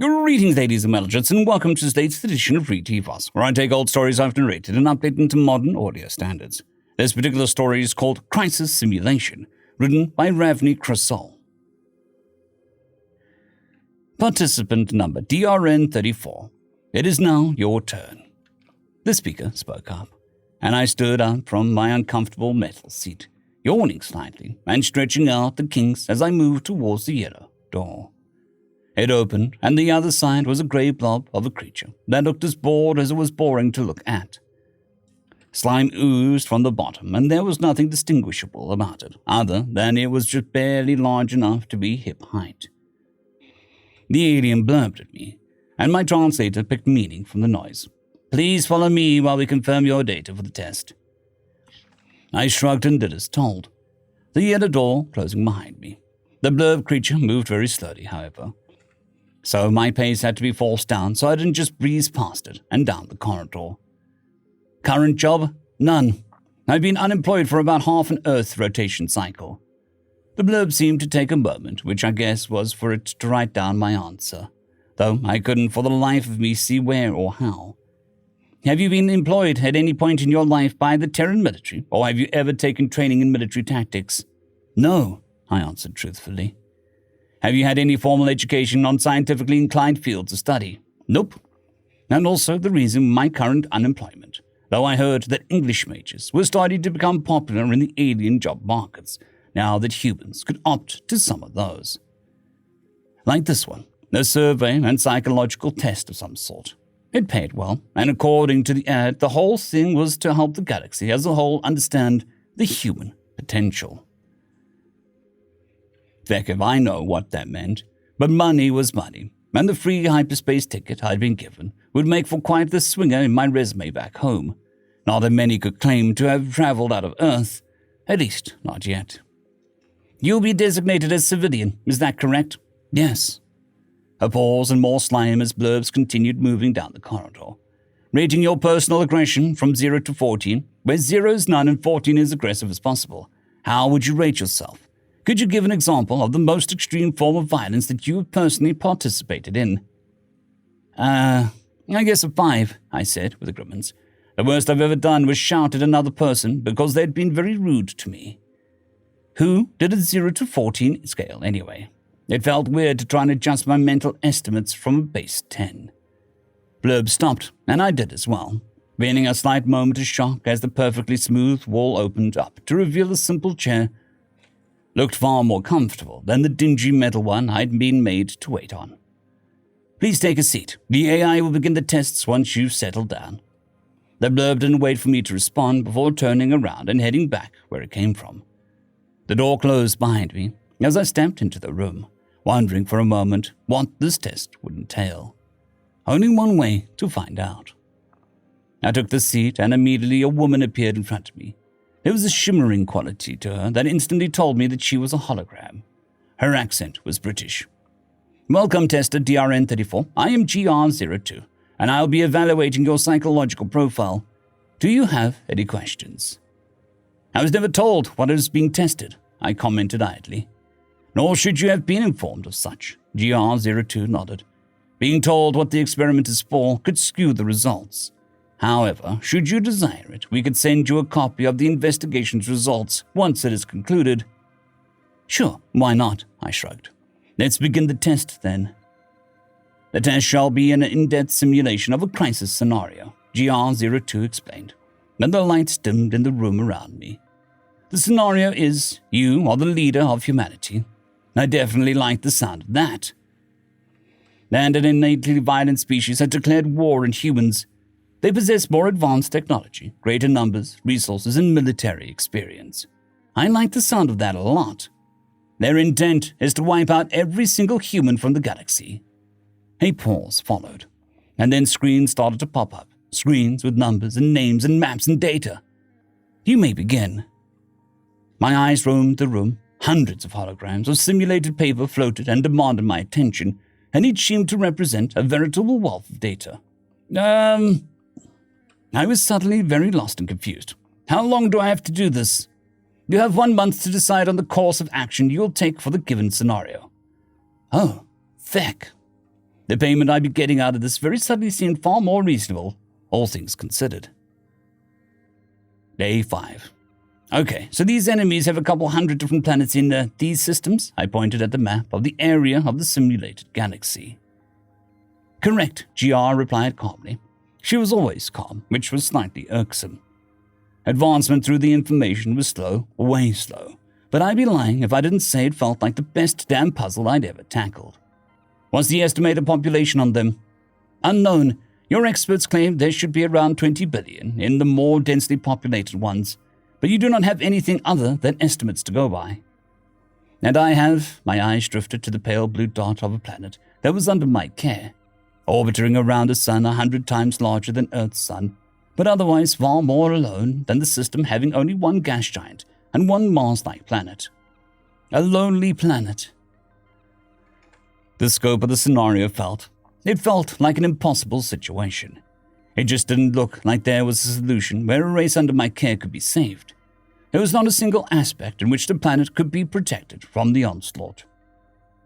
Greetings, ladies and gents, and welcome to today's edition of Free TFOS, where I take old stories I've narrated and update them to modern audio standards. This particular story is called Crisis Simulation, written by Ravni Krasol. Participant number DRN34. It is now your turn. The speaker spoke up, and I stood up from my uncomfortable metal seat, yawning slightly and stretching out the kinks as I moved towards the yellow door. It opened, and the other side was a grey blob of a creature that looked as bored as it was boring to look at. Slime oozed from the bottom, and there was nothing distinguishable about it, other than it was just barely large enough to be hip height. The alien blurbed at me, and my translator picked meaning from the noise. "Please follow me while we confirm your data for the test." I shrugged and did as told, the yellow door closing behind me. The blurb creature moved very slowly, however, so my pace had to be forced down so I didn't just breeze past it and down the corridor. Current job? None. I've been unemployed for about half an Earth rotation cycle. The blurb seemed to take a moment, which I guess was for it to write down my answer, though I couldn't for the life of me see where or how. Have you been employed at any point in your life by the Terran military, or have you ever taken training in military tactics? No, I answered truthfully. Have you had any formal education on scientifically inclined fields of study? Nope. And also the reason my current unemployment, though I heard that English majors were starting to become popular in the alien job markets, now that humans could opt to some of those. Like this one, a survey and psychological test of some sort. It paid well, and according to the ad, the whole thing was to help the galaxy as a whole understand the human potential. Heck if I know what that meant, but money was money, and the free hyperspace ticket I'd been given would make for quite the swinger in my resume back home. Not that many could claim to have traveled out of Earth, at least not yet. You'll be designated as civilian, is that correct? Yes. A pause and more slime as blurbs continued moving down the corridor. Rating your personal aggression from 0 to 14, where 0 is none and 14 is aggressive as possible. How would you rate yourself? Could you give an example of the most extreme form of violence that you have personally participated in? I guess a 5, I said with a grimace. The worst I've ever done was shout at another person because they'd been very rude to me. Who did a 0 to 14 scale anyway? It felt weird to try and adjust my mental estimates from a base 10. Blurb stopped, and I did as well, feeling a slight moment of shock as the perfectly smooth wall opened up to reveal a simple chair. Looked far more comfortable than the dingy metal one I'd been made to wait on. Please take a seat. The AI will begin the tests once you've settled down. The blurb didn't wait for me to respond before turning around and heading back where it came from. The door closed behind me as I stepped into the room, wondering for a moment what this test would entail. Only one way to find out. I took the seat and immediately a woman appeared in front of me. There was a shimmering quality to her that instantly told me that she was a hologram. Her accent was British. Welcome, tester DRN34. I am GR02, and I'll be evaluating your psychological profile. Do you have any questions? I was never told what is being tested, I commented idly. Nor should you have been informed of such, GR02 nodded. Being told what the experiment is for could skew the results. However, should you desire it, we could send you a copy of the investigation's results once it is concluded. Sure, why not? I shrugged. Let's begin the test then. The test shall be an in-depth simulation of a crisis scenario, GR02 explained, and the lights dimmed in the room around me. The scenario is, you are the leader of humanity. I definitely like the sound of that. And an innately violent species has declared war on humans. They possess more advanced technology, greater numbers, resources, and military experience. I like the sound of that a lot. Their intent is to wipe out every single human from the galaxy. A pause followed, and then screens started to pop up, screens with numbers and names and maps and data. You may begin. My eyes roamed the room. Hundreds of holograms of simulated paper floated and demanded my attention, and each seemed to represent a veritable wealth of data. I was suddenly very lost and confused. How long do I have to do this? You have 1 month to decide on the course of action you'll take for the given scenario. Oh, feck. The payment I'd be getting out of this very suddenly seemed far more reasonable, all things considered. Day 5. Okay, so these enemies have a couple hundred different planets in these systems. I pointed at the map of the area of the simulated galaxy. Correct, GR replied calmly. She was always calm, which was slightly irksome. Advancement through the information was slow, way slow, but I'd be lying if I didn't say it felt like the best damn puzzle I'd ever tackled. What's the estimated population on them? Unknown. Your experts claim there should be around 20 billion in the more densely populated ones, but you do not have anything other than estimates to go by. And I have, my eyes drifted to the pale blue dot of a planet that was under my care, orbiting around a sun 100 times larger than Earth's sun, but otherwise far more alone than the system, having only one gas giant and one Mars-like planet. A lonely planet. The scope of the scenario felt like an impossible situation. It just didn't look like there was a solution where a race under my care could be saved. There was not a single aspect in which the planet could be protected from the onslaught.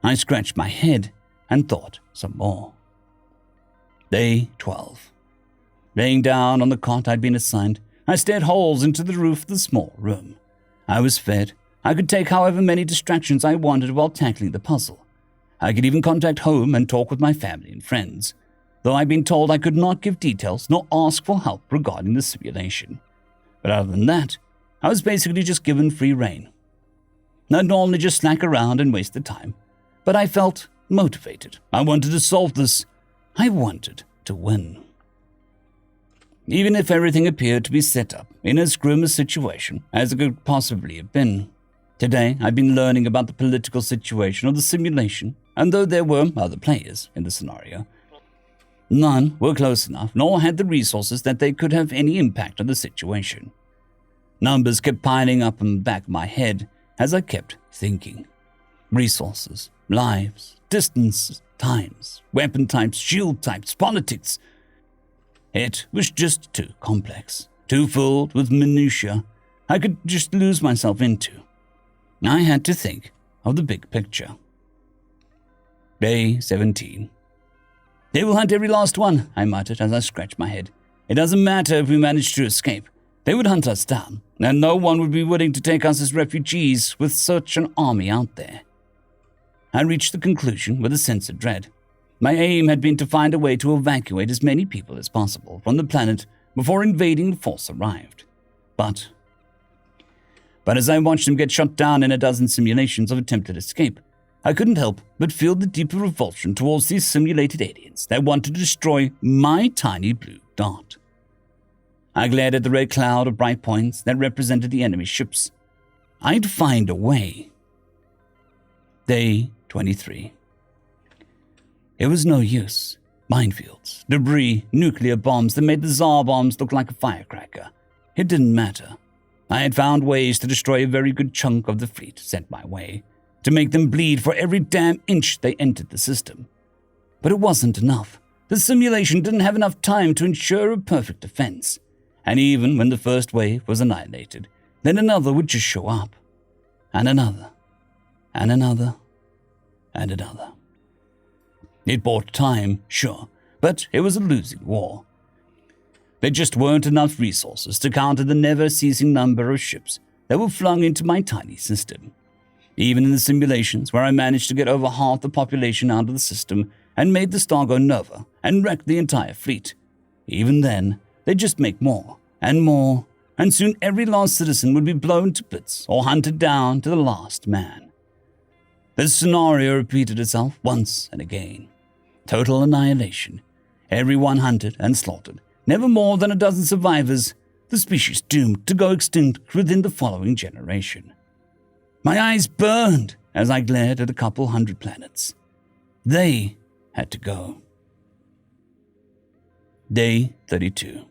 I scratched my head and thought some more. Day 12. Laying down on the cot I'd been assigned, I stared holes into the roof of the small room. I was fed. I could take however many distractions I wanted while tackling the puzzle. I could even contact home and talk with my family and friends, though I'd been told I could not give details nor ask for help regarding the simulation. But other than that, I was basically just given free rein. I'd normally just slack around and waste the time, but I felt motivated. I wanted to solve this. I wanted to win. Even if everything appeared to be set up in as grim a situation as it could possibly have been. Today, I'd been learning about the political situation of the simulation, and though there were other players in the scenario, none were close enough nor had the resources that they could have any impact on the situation. Numbers kept piling up in the back of my head as I kept thinking. Resources, lives, distances, times, weapon types, shield types, politics. It was just too complex, too filled with minutiae I could just lose myself into. I had to think of the big picture. Day 17. They will hunt every last one, I muttered as I scratched my head. It doesn't matter if we manage to escape. They would hunt us down, and no one would be willing to take us as refugees with such an army out there. I reached the conclusion with a sense of dread. My aim had been to find a way to evacuate as many people as possible from the planet before invading force arrived. But as I watched them get shot down in a dozen simulations of attempted escape, I couldn't help but feel the deeper revulsion towards these simulated aliens that wanted to destroy my tiny blue dot. I glared at the red cloud of bright points that represented the enemy ships. I'd find a way. Day 23. It was no use. Minefields, debris, nuclear bombs that made the Tsar bombs look like a firecracker. It didn't matter. I had found ways to destroy a very good chunk of the fleet sent my way, to make them bleed for every damn inch they entered the system. But it wasn't enough. The simulation didn't have enough time to ensure a perfect defense. And even when the first wave was annihilated, then another would just show up. And another. And another. And another. It bought time, sure, but it was a losing war. There just weren't enough resources to counter the never-ceasing number of ships that were flung into my tiny system. Even in the simulations where I managed to get over half the population out of the system and made the star go nova and wrecked the entire fleet, even then, they'd just make more, and soon every last citizen would be blown to bits or hunted down to the last man. This scenario repeated itself once and again. Total annihilation. Everyone hunted and slaughtered. Never more than a dozen survivors, the species doomed to go extinct within the following generation. My eyes burned as I glared at a couple hundred planets. They had to go. Day 32.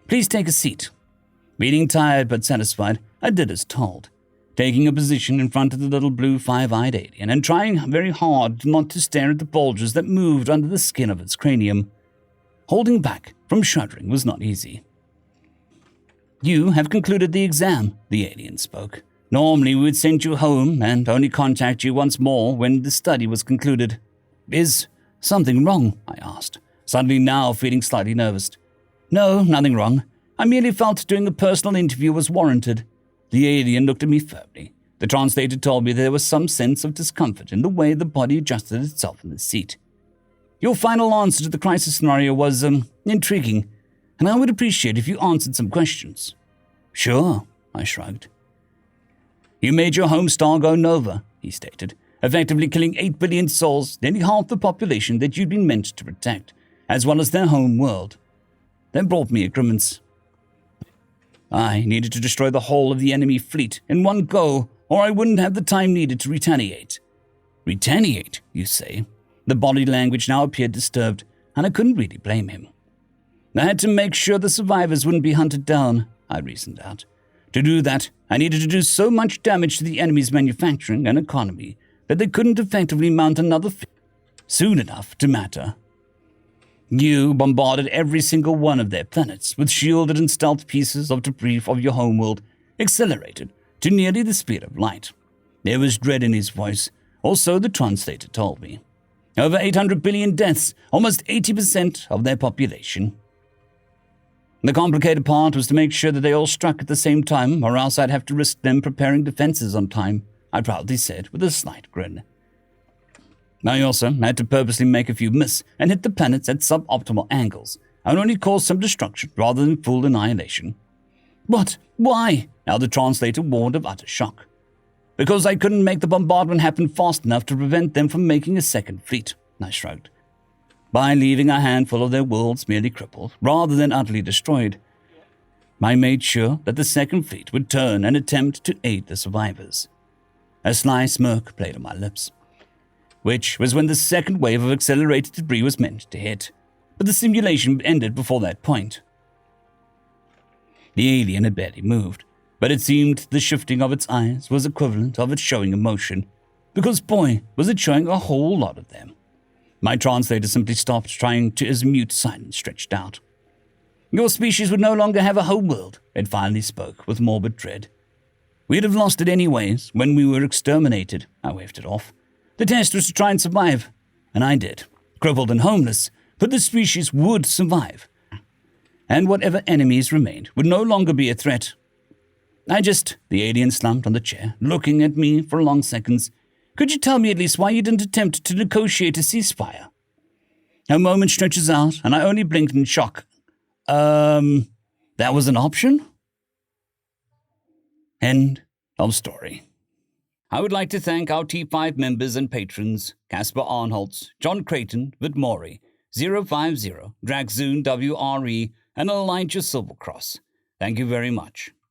Please take a seat. Feeling tired but satisfied, I did as told, taking a position in front of the little blue five-eyed alien and trying very hard not to stare at the bulges that moved under the skin of its cranium. Holding back from shuddering was not easy. You have concluded the exam, the alien spoke. Normally we would send you home and only contact you once more when the study was concluded. Is Something wrong? I asked, suddenly now feeling slightly nervous. No, nothing wrong. I merely felt doing a personal interview was warranted. The alien looked at me firmly. The translator told me there was some sense of discomfort in the way the body adjusted itself in the seat. Your final answer to the crisis scenario was, intriguing, and I would appreciate if you answered some questions. Sure, I shrugged. You made your home star go nova, he stated, effectively killing 8 billion souls, nearly half the population that you'd been meant to protect, as well as their home world. That brought me a grimace. I needed to destroy the whole of the enemy fleet in one go, or I wouldn't have the time needed to retaliate. Retaliate, you say? The body language now appeared disturbed, and I couldn't really blame him. I had to make sure the survivors wouldn't be hunted down, I reasoned out. To do that, I needed to do so much damage to the enemy's manufacturing and economy that they couldn't effectively mount another fleet soon enough to matter. You bombarded every single one of their planets with shielded and stealth pieces of debris of your homeworld, accelerated to nearly the speed of light. There was dread in his voice, or so the translator told me. Over 800 billion deaths, almost 80% of their population. The complicated part was to make sure that they all struck at the same time, or else I'd have to risk them preparing defenses on time, I proudly said with a slight grin. I also had to purposely make a few miss and hit the planets at suboptimal angles, and only cause some destruction rather than full annihilation. What? Why? Now the translator warned of utter shock. Because I couldn't make the bombardment happen fast enough to prevent them from making a second fleet, I shrugged. By leaving a handful of their worlds merely crippled, rather than utterly destroyed, I made sure that the second fleet would turn and attempt to aid the survivors. A sly smirk played on my lips, which was when the second wave of accelerated debris was meant to hit, but the simulation ended before that point. The alien had barely moved, but it seemed the shifting of its eyes was equivalent of it showing emotion, because boy, was it showing a whole lot of them. My translator simply stopped trying to as mute silence stretched out. Your species would no longer have a homeworld, it finally spoke with morbid dread. We'd have lost it anyways when we were exterminated, I waved it off. The test was to try and survive, and I did. Crippled and homeless, but the species would survive. And whatever enemies remained would no longer be a threat. The alien slumped on the chair, looking at me for long seconds. Could you tell me at least why you didn't attempt to negotiate a ceasefire? A moment stretches out, and I only blinked in shock. That was an option? End of story. I would like to thank our T5 members and patrons, Casper Arnholtz, John Creighton, Vidmori, 050, Dragzoon WRE, and Elijah Silvercross. Thank you very much.